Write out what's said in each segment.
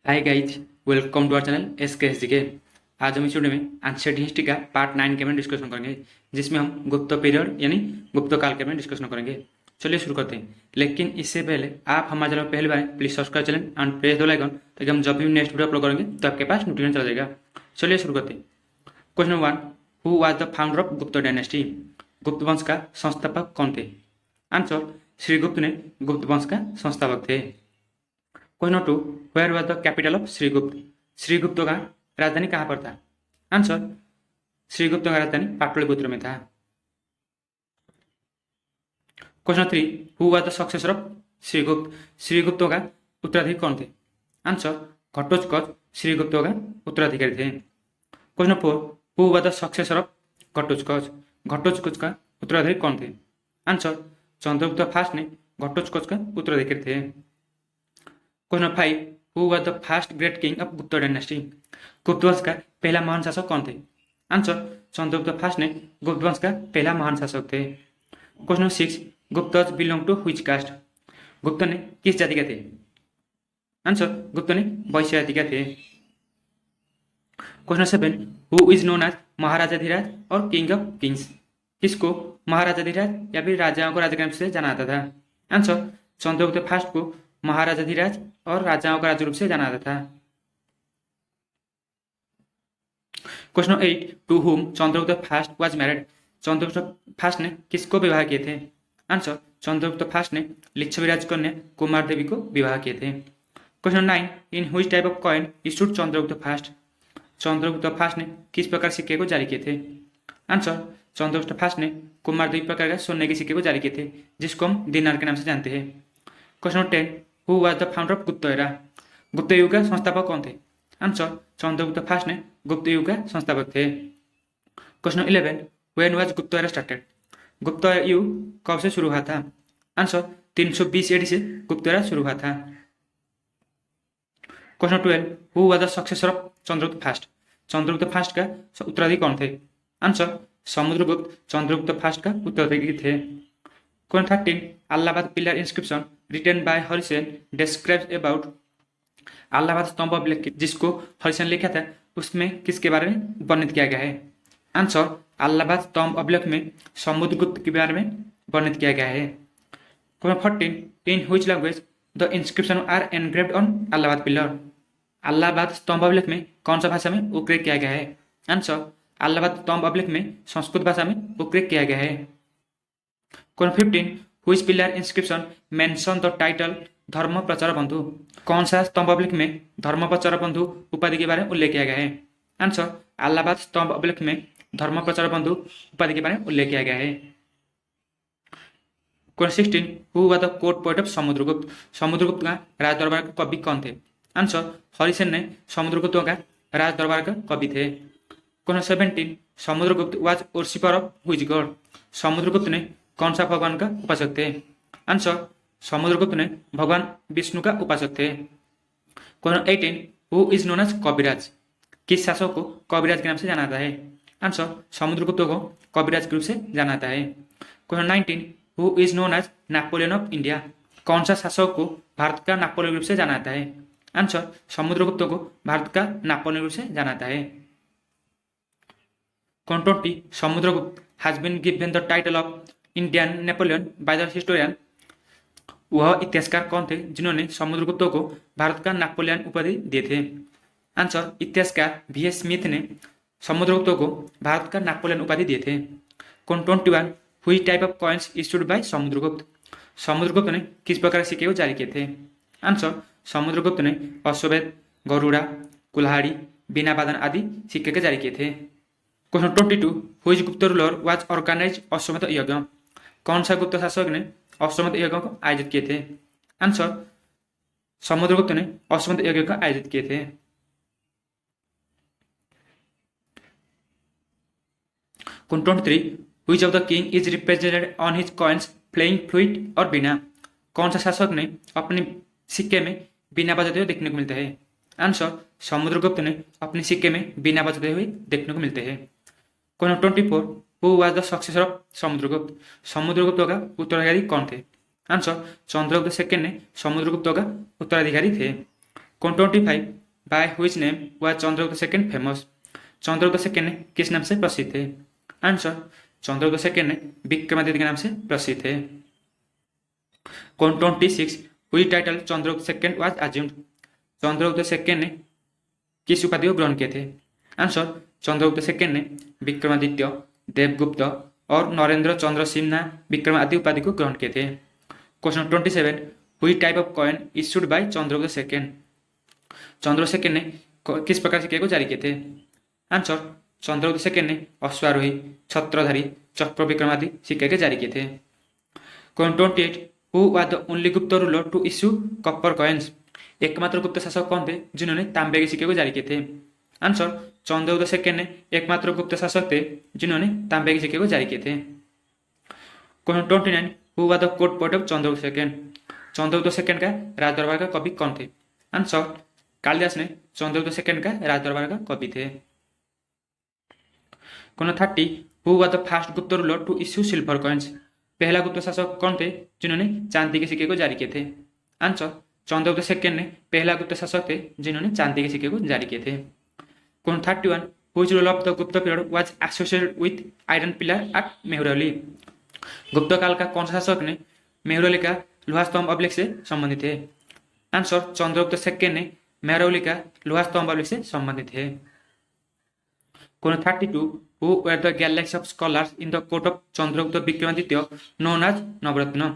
Hi guys, welcome to our channel SKSGK। आज हम इस वीडियो में एंशिएंट हिस्ट्री का पार्ट 9 के बारे में डिस्कशन करेंगे, जिसमें हम गुप्त पीरियड यानी गुप्त काल के बारे में डिस्कशन करेंगे। चलिए शुरू करते हैं। लेकिन इससे पहले आप हमारे चैनल पहली बार please subscribe channel and press the bell icon, ताकि हम जब भी नेक्स्ट वीडियो अपलोड करेंगे तो आपके पास नोटिफिकेशन चला जाएगा। चलिए शुरू करते हैं। Question number 1, who was the founder of Gupta dynasty? गुप्त वंश का संस्थापक कौन थे? आंसर, श्रीगुप्त ने गुप्त वंश का संस्थापक थे। Question number 2, where was the capital of Srigupta? Srigupta का राजधानी कहाँ पर था? आंसर, श्रीगुप्त का राजधानी पाटलिपुत्र में था। Question 3, who was the successor of Srigupta? Srigupta का उत्तराधिकारी कौन थे? आंसर, घटोत्कच श्रीगुप्त का उत्तराधिकारी थे। Question 4, who was the successor of Ghatotkacha? Ghatotkacha का उत्तराधिकारी कौन थे? आंसर, चंद्रगुप्त फास्ट ने घटोत्कच का उत्तराधिकारी थे। Question 5, who was the first great king of Gupta dynasty? गुप्त वंश का पहला महान शासक कौन थे? आंसर, चंद्रगुप्त फास्ट ने गुप्त वंश का पहला महान शासक थे। Question 6, Guptas belong to which caste? Gupta ने किस जाति के थे? आंसर, गुप्त ने वैश्य जाति के थे। Question 7, who is known as Maharajadhiraja और किंग ऑफ किंग्स? किसको महाराजाधिराज या फिर राजाओं को राजा के नाम से जाना जाता था? आंसर, चंद्रगुप्त फास्ट को महाराजाधिराज और राजाओं का राजा रूप से जाना जाता था। Question 8, to whom Chandragupta first was married? Chandragupta first ने किसको विवाह किए थे? आंसर, चंद्रगुप्त फास्ट ने लिच्छवी राजकन्या कुमार देवी को विवाह किए थे। Question 9, in which type of coin issued Chandragupta fast? Chandragupta first ने किस प्रकार सिक्के को जारी किए थे? आंसर, चंद्रगुप्त फास्ट ने कुमार देवी प्रकार का सोने के सिक्के को जारी किए थे, जिसको हम दिनार के नाम से जानते हैं। Question 10, who was the founder of गुप्त एरा? गुप्त युग का संस्थापक कौन थे? आंसर, चंद्रगुप्त फास्ट ने गुप्त युग का संस्थापक थे। क्वेश्चन 11, व्हेन वाज गुप्त एरा स्टार्टेड? गुप्त युग कब से शुरू हुआ था? आंसर, 320 AD से गुप्त एरा शुरू हुआ था। Question 12, who was the successor of Chandragupta fast? Chandragupta fast का उत्तराधिकारी कौन थे? आंसर, समुद्रगुप्त चंद्रगुप्त फास्ट का उत्तराधिकारी थे। Question 13, Allahabad pillar inscription written by Harisena describes about? Allahabad स्तंभ अभिलेख जिसको हरिसेन लिखा था, उसमें किसके बारे में वर्णित किया गया है? आंसर, अलाहाबाद स्तंभ अभिलेख में समुद्रगुप्त के बारे में वर्णित किया गया है। Question 14, in which language the inscription are engraved on Allahabad pillar? Allahabad स्तंभ अभिलेख में कौन सा भाषा में उल्लेख किया गया है? आंसर, अलाहाबाद स्तंभ अभिलेख में संस्कृत भाषा में उल्लेख किया गया है। Question 15, which pillar inscription mention the title धर्म प्रचार बंधु? कौन सा स्तंभ अभिलेख में धर्म प्रचार बंधु उपाधि के बारे में उल्लेख किया गया है? आंसर, अलाहाबाद स्तंभ अभिलेख में धर्म प्रचार बंधु उपाधि के बारे में उल्लेख किया गया है। Question 16, who was the court poet of Samudragupta? Samudragupta का राज दरबार के कवि कौन थे? आंसर, हरिसेन ने समुद्रगुप्त का राज दरबार का कवि थे। Question 17, Samudragupta was worshipper of which God? Samudragupta ने कौन सा भगवान का उपासक थे? आंसर, समुद्रगुप्त ने भगवान विष्णु का उपासक थे। Question 18, who is known as Kaviraj? किस शासक को कविराज के नाम से जाना जाता है? आंसर, समुद्रगुप्त को कविराज के रूप से जाना जाता है। Question 19, who is known as Napoleon of India? कौन सा शासक को भारत का नेपोलियन रूप से जाना जाता है? आंसर, समुद्रगुप्त को भारत का नेपोलियन रूप से जाना जाता है। Question 20, Samudragupta has been given the title of Indian Napoleon by the historian? वह इतिहासकार कौन थे जिन्होंने समुद्रगुप्त को भारत का नेपोलियन उपाधि दिए थे? आंसर, इतिहासकार VS स्मिथ ने समुद्रगुप्त को भारत का नेपोलियन उपाधि दिए थे। Question 21, which type of coins issued by Samudragupta? Samudragupta ने किस प्रकार के सिक्के को जारी किए थे? आंसर, समुद्रगुप्त ने अश्वमेध, गरुड़ा, कुल्हाड़ी, बिना बादन आदि सिक्के के जारी किए थे। क्वेश्चन 22, व्हिच गुप्त रूलर वाज ऑर्गेनाइज अश्वमेध यज्ञ? कौन सा गुप्त शासक ने अश्वमेध यज्ञ को आयोजित किए थे? आंसर, समुद्रगुप्त ने अश्वमेध यज्ञ का आयोजित किए थे। Question 23, which of the king is represented on his coins playing flute और बीना? कौन सा शासक ने अपने सिक्के में बीना बजाते हुए देखने को मिलता है? आंसर, समुद्रगुप्त ने अपने सिक्के में बीना बजाते हुए देखने को मिलते हैं। Question 24, who was the successor of Samudragupta? Samudragupta का उत्तराधिकारी कौन थे? आंसर, चंद्रगुप्त सेकंड ने समुद्रगुप्त का उत्तराधिकारी थे। Question 25, by which name was Chandragupta second famous? Chandragupta second किस नाम से प्रसिद्ध थे? आंसर, चंद्रगुप्त सेकंड विक्रमादित्य के नाम से प्रसिद्ध थे। Question 26, which title Chandragupta second was assumed? Chandragupta second ने किस उपाधि को ग्रहण किए थे? आंसर, चंद्रगुप्त सेकंड ने विक्रमादित्य, देवगुप्त और नरेंद्र चंद्र सिन्हा विक्रम आदि उपाधि को ग्रहण किए थे। Question 27, which type of coin issued by Chandragupta second? Chandragupta second ने किस प्रकार सिक्के को जारी किए थे? आंसर, चंद्रगुप्त सेकंड ने अश्वारोही, छत्रधारी, चक्र विक्रम आदि सिक्के के जारी किए थे। Question 28, who was the only Gupta ruler to issue copper coins? एकमात्र गुप्त शासक कौन थे जिन्होंने तांबे के सिक्के को जारी किए थे? आंसर, चंद्रगुप्त सेकंड ने एकमात्र गुप्त शासक थे जिन्होंने तांबे के सिक्के को जारी किए थे। Question 29, who was the court poet of Chandragupta second? Chandragupta second का राजदरबार का कवि कौन थे? आंसर, कालिदास ने चंद्रगुप्त सेकंड का राजदरबार का कवि थे। Question 30, who was the first Gupta ruler to issue silver coins? पहला गुप्त शासक कौन थे जिन्होंने चांदी के सिक्के को जारी किए थे? आंसर, चंद्रगुप्त सेकंड ने पहला गुप्त शासक थे जिन्होंने चांदी के सिक्के को जारी किए थे। Question 31, which rule of the Gupta period was associated with iron pillar at Mehrauli? Gupta काल का कौन सा शासक ने मेहरौली का लोहा स्तंभ अभिलेख से संबंधित है? आंसर, चंद्रगुप्त सेकंड ने मेहरौली का लोहा स्तंभ अभिलेख से संबंधित है। Question 32, who were the galaxy of scholars in the court of Chandragupta Vikramaditya known as Navratna?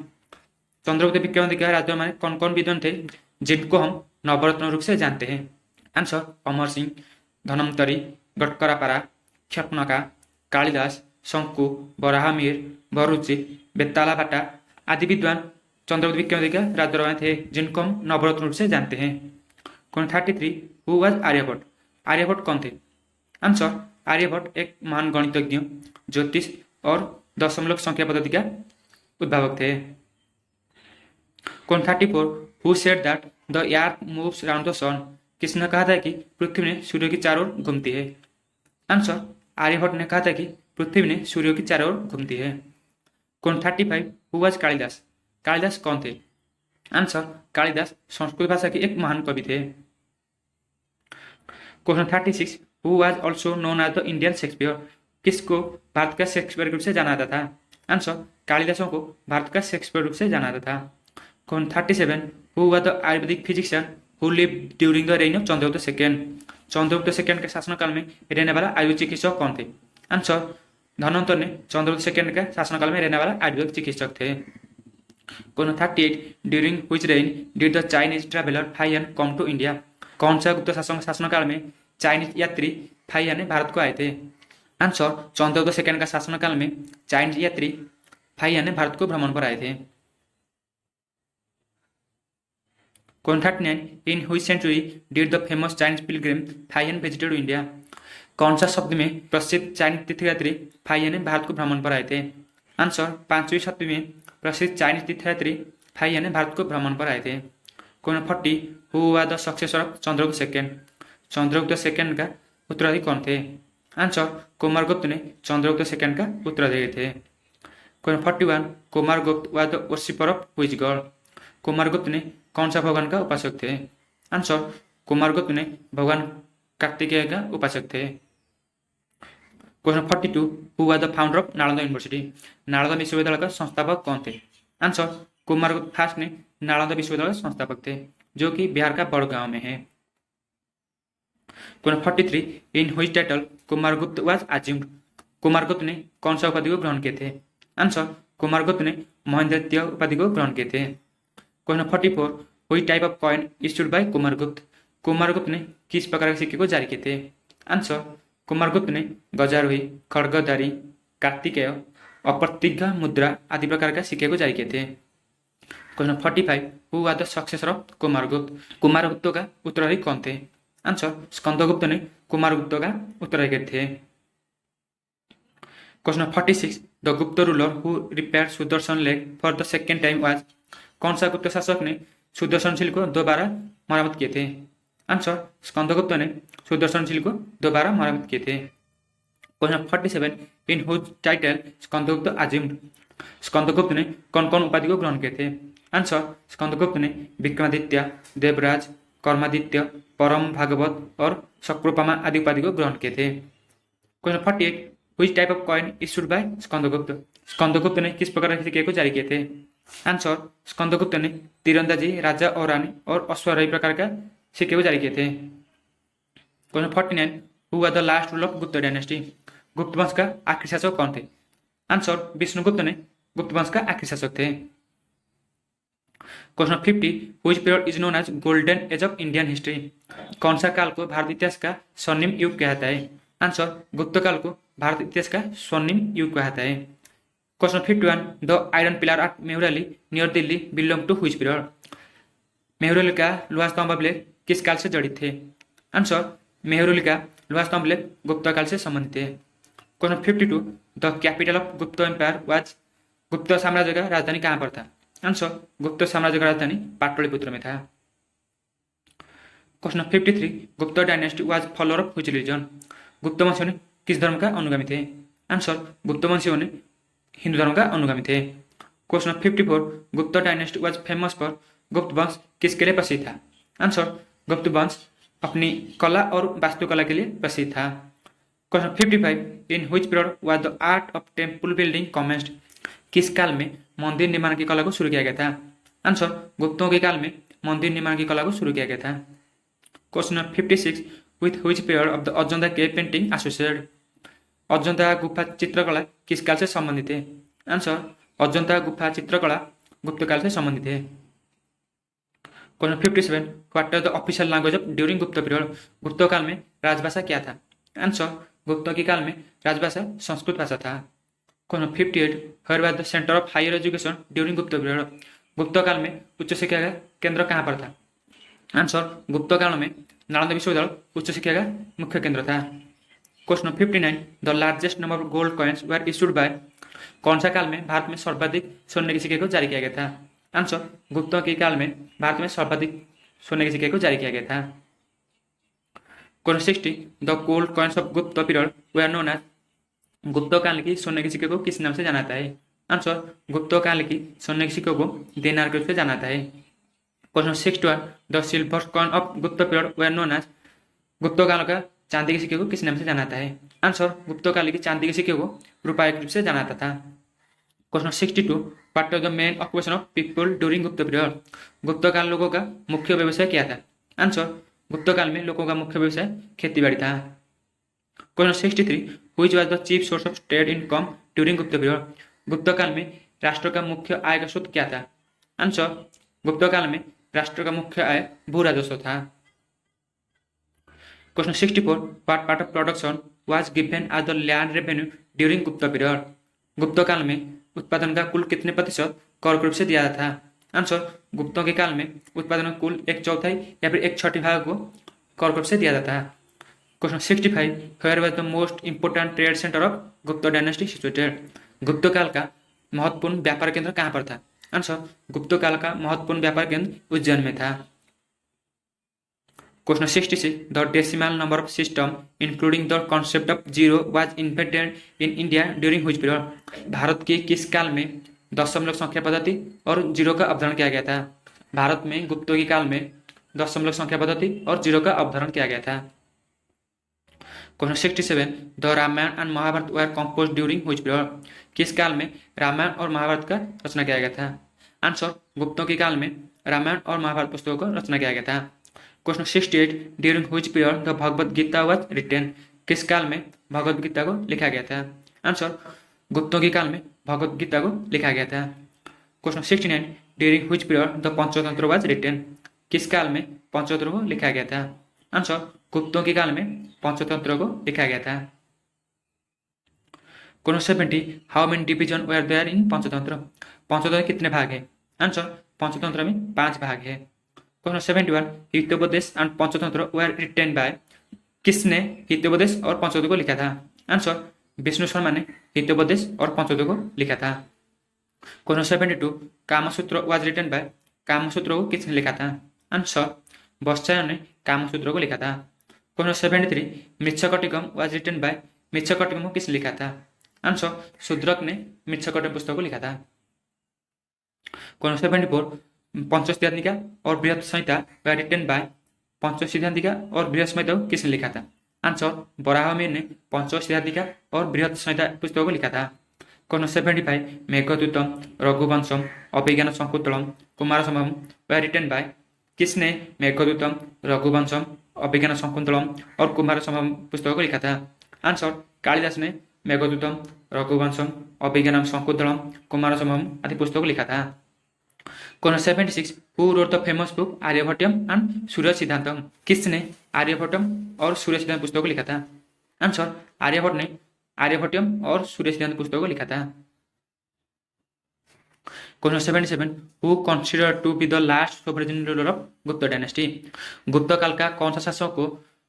Chandragupta Vikramaditya के राज्य में कौन कौन विद्वान थे जिनको हम नवरत्न रूप से जानते हैं? आंसर, अमर सिंह, धनवंतरी, गटकरापारा, क्षपनका, कालिदास, शंकु, बराहमिहिर, भरुचि, बेताला भाटा आदि विद्वान चंद्रगुप्त विक्रमादित्य के राज्य में थे जिनको हम नवरत्न रूप से जानते हैं। Question 33, who was Aryabhata? Aryabhata कौन थे? आंसर, आर्यभट्ट एक महान गणितज्ञ, ज्योतिष और दशमलव संख्या पद्धति का उद्भावक थे। Question 34, who said that the earth moves round the sun? किसने कहा था कि पृथ्वी ने सूर्य की चारों ओर घूमती है? आंसर, आर्यभट्ट ने कहा था कि पृथ्वी ने सूर्य की चारों ओर घूमती है। Question 35, who was Kalidas? Kalidas कौन थे? आंसर, कालिदास संस्कृत भाषा के एक महान कवि थे। Question 36, who was also known as the Indian Shakespeare? किसको भारत का शेक्सपियर रूप से जाना जाता था? आंसर, कालिदासों को भारत का शेक्सपियर रूप से जाना जाता था। Question 37, who was the Ayurvedic physician who lived during the rain of Chandragupta second? Chandragupta second के शासनकाल में रहने वाला आयुर्वेद चिकित्सक कौन थे? आंसर, धनवंतर ने चंद्रगुप्त सेकंड के शासनकाल में रहने वाला आयुर्वेदिक चिकित्सक थे। Question 38, during which reign did the Chinese traveller Fahien come to India? कौन सा गुप्त शासनकाल में चाइनीज यात्री फाइयन भारत को आए थे? आंसर, चंद्रगुप्त सेकंड का शासनकाल में चाइनीज यात्री फाइयन भारत को भ्रमण पर आए थे। Question 39, in which century did the famous Chinese pilgrim Fahien visited India? कौन सा शताब्दी में प्रसिद्ध चाइनीज तीर्थयात्री फाइयन भारत को भ्रमण पर आए थे? आंसर, 5वीं शताब्दी में प्रसिद्ध चाइनीज तीर्थयात्री फाइयन भारत को भ्रमण पर आए थे। Question 40, who was the successor of Chandragupta second? Chandragupta second का उत्तराधिकारी कौन थे? आंसर, कुमारगुप्त ने चंद्रगुप्त सेकंड का उत्तराधिकारी थे। Question 41, Kumaragupta was the worshipper of which God? Kumaragupta ने कौन सा भगवान का उपासक थे? आंसर, कुमारगुप्त ने भगवान कार्तिकेय का उपासक थे। Question 42, who was the founder of Nalanda university? Nalanda विश्वविद्यालय का संस्थापक कौन थे? आंसर, कुमारगुप्त फास्ट ने नालंदा विश्वविद्यालय संस्थापक थे जो कि बिहार का बड़गांव में है। Question 43, in which title Kumaragupta was assumed? Kumaragupta ने कौन सा उपाधि को ग्रहण किए थे? आंसर, कुमारगुप्त ने महेंद्रत्य उपाधि को ग्रहण किए थे। Question 44, which type of coin issued by Kumaragupta? Kumaragupta ने किस प्रकार के सिक्के को जारी किए थे? आंसर, कुमारगुप्त ने गजारोही, खड्गधारी, कार्तिकेय, अप्रतिज्ञा मुद्रा आदि प्रकार का सिक्के को जारी किए थे। Question 45, who was the successor of Kumaragupta? Kumaragupta का उत्तराधिकारी कौन थे? आंसर, स्कंदगुप्त ने कुमारगुप्त का उत्तराधिकारी थे। क्वेश्चन 46, द गुप्त ruler who repaired Sudarshan lake for the second time was? कौन सा गुप्त शासक ने सुदर्शन झील को दोबारा मरम्मत किए थे? आंसर, स्कंदगुप्त ने सुदर्शन झील को दोबारा मरम्मत किए थे। Question 47, in which title Skandagupta assumed? Skandagupta ने कौन कौन उपाधि को ग्रहण किए थे? आंसर, स्कंदगुप्त ने विक्रमादित्य, देवराज, कर्मादित्य, परम भागवत और शक्रोपमा आदि उपाधि को ग्रहण किए थे। Question 48, which type of coin issued by Skandagupta? Skandagupta ने किस प्रकार के सिक्के को जारी किए थे? आंसर, स्कंदगुप्त ने तीरंदाजी, राजा और रानी और अश्वारोही प्रकार का सिक्के को जारी किए थे। Question 49, who was the last ruler of Gupta dynasty? गुप्त वंश का आखिरी शासक कौन थे? आंसर, विष्णुगुप्त ने गुप्त वंश का आखिरी शासक थे। Question 50, which period is known as golden age of Indian history? कौन सा काल को भारत इतिहास का स्वर्णिम युग कहता है? आंसर, गुप्त काल को भारत इतिहास का स्वर्णिम युग कहता है। Question 51, the iron pillar at Mehrauli near Delhi belong to which period? Mehrauli का लोहा स्तंभ अभिलेख किस काल से जड़ित थे? आंसर, मेहरौली का लोहा स्तंभ अभिलेख गुप्त काल से संबंधित है। क्वेश्चन 52, द कैपिटल ऑफ गुप्त एम्पायर वाज? गुप्त साम्राज्य का राजधानी कहाँ पर था? आंसर, गुप्त साम्राज्य का राजधानी पाटलिपुत्र में था। क्वेश्चन 53, गुप्त dynasty was follower of which religion? गुप्त वंशियों ने किस धर्म का अनुगामी थे? आंसर, गुप्त वंशियों ने हिंदू धर्म का अनुगामी थे। क्वेश्चन 54, गुप्त डायनेस्टी वाज फेमस फॉर? गुप्त वंश किसके लिए प्रसिद्ध था? आंसर, गुप्त वंश अपनी कला और वास्तुकला के लिए प्रसिद्ध था। Question 55, in which period was the art of temple building commenced? किस काल में मंदिर निर्माण की कला को शुरू किया गया था? आंसर, गुप्तों के काल में मंदिर निर्माण की कला को शुरू किया गया था। Question 56, with which period of the Ajanta cave painting associated? Ajanta गुफा चित्रकला किस काल से संबंधित है? आंसर, अजंता गुफा चित्रकला गुप्त काल से संबंधित है। Question 57, what was the official language of during Gupta period? Gupta काल में राजभाषा क्या था? आंसर, गुप्तों के काल में राजभाषा संस्कृत भाषा था। Question 58, where was the centre of higher education during Gupta period? Gupta काल में उच्च शिक्षा का केंद्र कहाँ पर था? आंसर, गुप्त काल में नालंदा विश्वविद्यालय उच्च शिक्षा का मुख्य केंद्र था। Question 59, the largest number of gold coins were issued by? कौन सा काल में भारत में सर्वाधिक सोने के सिक्के को जारी किया गया था? आंसर, गुप्तों के काल में भारत में सर्वाधिक सोने के सिक्के को जारी किया गया था। Question 60, the gold coins of गुप्त पीरियड वर नोन एज? गुप्त काल की सोने के सिक्के को किस नाम से जाना जाता है? आंसर, गुप्त काल की सोने के सिक्के को देनार के रूप से जाना जाता है। Question 61, the silver coin of गुप्त पीरियड वर नोन एज? गुप्त काल का चांदी के सिक्के को किस नाम से जाना जाता है? आंसर, गुप्त काल की चांदी के सिक्के को रुपये के रूप से जाना जाता था। Question 62, what was the main occupation of people during Gupta period? Gupta काल लोगों का मुख्य व्यवसाय क्या था? आंसर, गुप्त काल में लोगों का मुख्य व्यवसाय खेतीबाड़ी था। Question 63, which was the chief source of state income during Gupta period? Gupta काल में राष्ट्र का मुख्य आय का स्रोत क्या था? आंसर, गुप्त काल में राष्ट्र का मुख्य आय भू राजस्व था। Question 64, what part of production was given as the land revenue during Gupta period? Gupta काल में उत्पादन का कुल कितने प्रतिशत कर के रूप से दिया जाता था? आंसर, गुप्तों के काल में उत्पादन का कुल 1/4 या फिर 1/6 भाग को कर के रूप से दिया जाता है। Question 65, where was the most important trade centre of Gupta dynasty situated? Gupta काल का महत्वपूर्ण व्यापार केंद्र कहाँ पर था? आंसर, गुप्त काल का महत्वपूर्ण व्यापार केंद्र उज्जैन में था। Question 66, the decimal number of system including the concept of zero was invented in India during which period? Bharat के किस काल में दशमलव संख्या पद्धति और जीरो का अवधारण किया गया था? भारत में गुप्तों के काल में दशमलव संख्या पद्धति और जीरो का अवधारण किया गया था। Question 67, the Ramayana and Mahabharata were composed during which period? किस काल में रामायण और महाभारत का रचना किया गया था? आंसर, गुप्तों के काल में रामायण और महाभारत पुस्तकों का रचना किया गया था। Question 68, during which period the Bhagavad Gita was written? किस काल में भगवद गीता को लिखा गया था? आंसर, गुप्तों के काल में भगवद गीता को लिखा गया था। Question 69, during which period the Panchatantra was written? किस काल में पंचतंत्र को लिखा गया था? आंसर, गुप्तों के काल में पंचतंत्र को लिखा गया था। Question 70, how many division were there in Panchatantra? Panchatantra कितने भाग है? आंसर, पंचतंत्र में 5 भाग है। Question 71, Hitopadesha and Panchatantra were written by? किसने हितोपदेश और पंचतंत्र को लिखा था? आंसर, विष्णु शर्मा ने हितोपदेश और पंचतंत्र को लिखा था। Question 72, Kamasutra was written by? Kamasutra को किसने लिखा था? आंसर, वात्स्यायन ने कामसूत्र को लिखा था। Question 73, Mrichchhakatikam was written by? Mrichchhakatikam को किसने लिखा था? आंसर, शूद्रक ने मृच्छकटिकम पुस्तक को लिखा था। क्वेश्चन 74, पंचस्त्यात्मिका और बृहत संहिता वर रिटेन बाय? पंचसिद्धांतिका और बृहत संहिता को किसने लिखा था? आंसर वराहमिहिर ने पंचसिद्धांतिका और बृहत संहिता पुस्तक को लिखा था। Question 75 Meghadutam, Raghuvamsham, Abhijnana Shakuntalam, Kumara Sambhavam were written by किसने मेघदूतम, रघुवंशम, अभिज्ञान शकुंतलम और कुमार संभवम पुस्तकों को लिखा था? आंसर कालिदास ने मेघदूतम, रघुवंशम, अभिज्ञानम शकुंतलम, कुमार संभवम आदि पुस्तकों को लिखा था। Question 76 who wrote the famous book Aryabhattam and Surya Siddhantam? किसने आर्यभट्टम और सूर्य सिद्धांत पुस्तक को लिखा था? आंसर आर्यभट्ट ने आर्यभट्टम और सूर्य सिद्धांत पुस्तक को लिखा था। Question 77 who consider to be the last sovereign ruler of Gupta dynasty? Gupta काल का कौन सा शासक को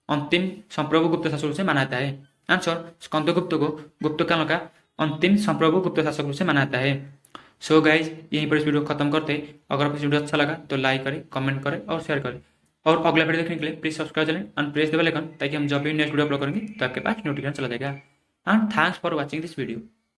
अंतिम संप्रभु गुप्त शासक से माना जाता है? आंसर स्कंदगुप्त को गुप्त काल का अंतिम संप्रभु गुप्त शासक से माना जाता है। सो गाइज यहीं पर इस वीडियो को खत्म करते हैं। अगर आपको इस वीडियो अच्छा लगा तो लाइक करें, कमेंट करें और शेयर करें। और अगला वीडियो देखने के लिए please subscribe channel and press the bell icon, ताकि हम जब भी नेक्स्ट वीडियो अपलोड करेंगे तो आपके पास नोटिफिकेशन चला जाएगा। And thanks for watching this video.